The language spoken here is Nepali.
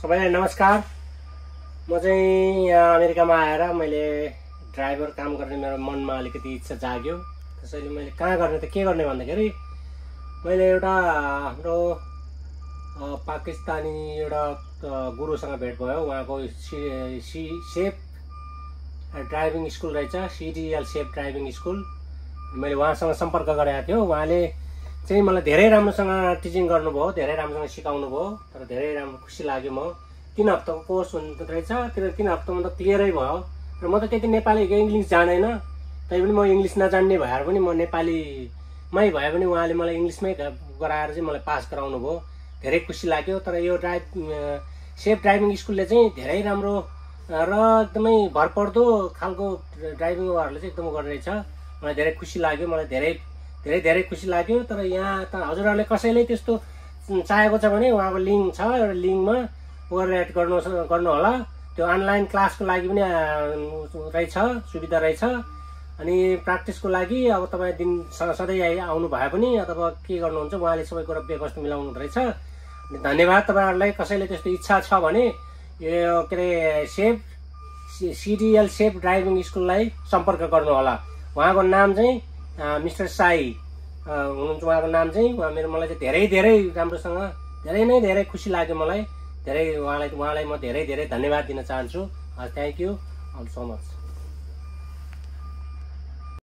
सबैलाई नमस्कार। म चाहिँ यहाँ अमेरिकामा आएर मैले ड्राइभर काम गर्ने मेरो मनमा अलिकति इच्छा जाग्यो। त्यसैले मैले कहाँ गर्ने त के गर्ने भन्दाखेरि मैले एउटा हाम्रो पाकिस्तानी एउटा गुरुसँग भेट भयो। उहाँको सेफ ड्राइभिङ स्कुल रहेछ, CDL सेफ ड्राइभिङ स्कुल। मैले उहाँसँग सम्पर्क गरेको थियो। उहाँले चाहिँ मलाई धेरै राम्रोसँग टिचिङ गर्नुभयो, धेरै राम्रोसँग सिकाउनु भयो। तर धेरै राम्रो खुसी लाग्यो। म 3 हप्ताको कोर्स हुँदो रहेछ। 3 हप्तामा त क्लियरै भयो। र म त त्यति नेपाली इङ्ग्लिस जान्दैन, तैपनि म इङ्ग्लिस नजान्ने भएर पनि म नेपालीमै भए पनि उहाँले मलाई इङ्ग्लिसमै गराएर चाहिँ मलाई पास गराउनु भयो। धेरै खुसी लाग्यो। तर यो सेफ ड्राइभिङ स्कुलले चाहिँ धेरै राम्रो र एकदमै भरपर्दो खालको ड्राइभिङहरूले चाहिँ एकदम गर्ने रहेछ। मलाई धेरै खुसी लाग्यो। मलाई धेरै खुसी लाग्यो। तर यहाँ त हजुरहरूले कसैले त्यस्तो चाहेको छ भने उहाँको लिङ्क छ, एउटा लिङ्कमा गएर एड गर्नु होला। त्यो अनलाइन क्लासको लागि पनि रहेछ, सुविधा रहेछ। अनि प्र्याक्टिसको लागि अब तपाईँ दिन सधैँ आउनु भए पनि अथवा के गर्नुहुन्छ उहाँले सबै कुरा व्यवस्था मिलाउनु रहेछ। अनि धन्यवाद। तपाईँहरूलाई कसैले त्यस्तो इच्छा छ भने यो के अरे CDL सेफ ड्राइभिङ स्कुललाई सम्पर्क गर्नु होला। उहाँको नाम चाहिँ मिस्टर साई हुनुहुन्छ। उहाँको नाम चाहिँ मलाई चाहिँ धेरै राम्रोसँग धेरै खुसी लाग्यो। मलाई उहाँलाई म धेरै धन्यवाद दिन चाहन्छु। Thank you all so much.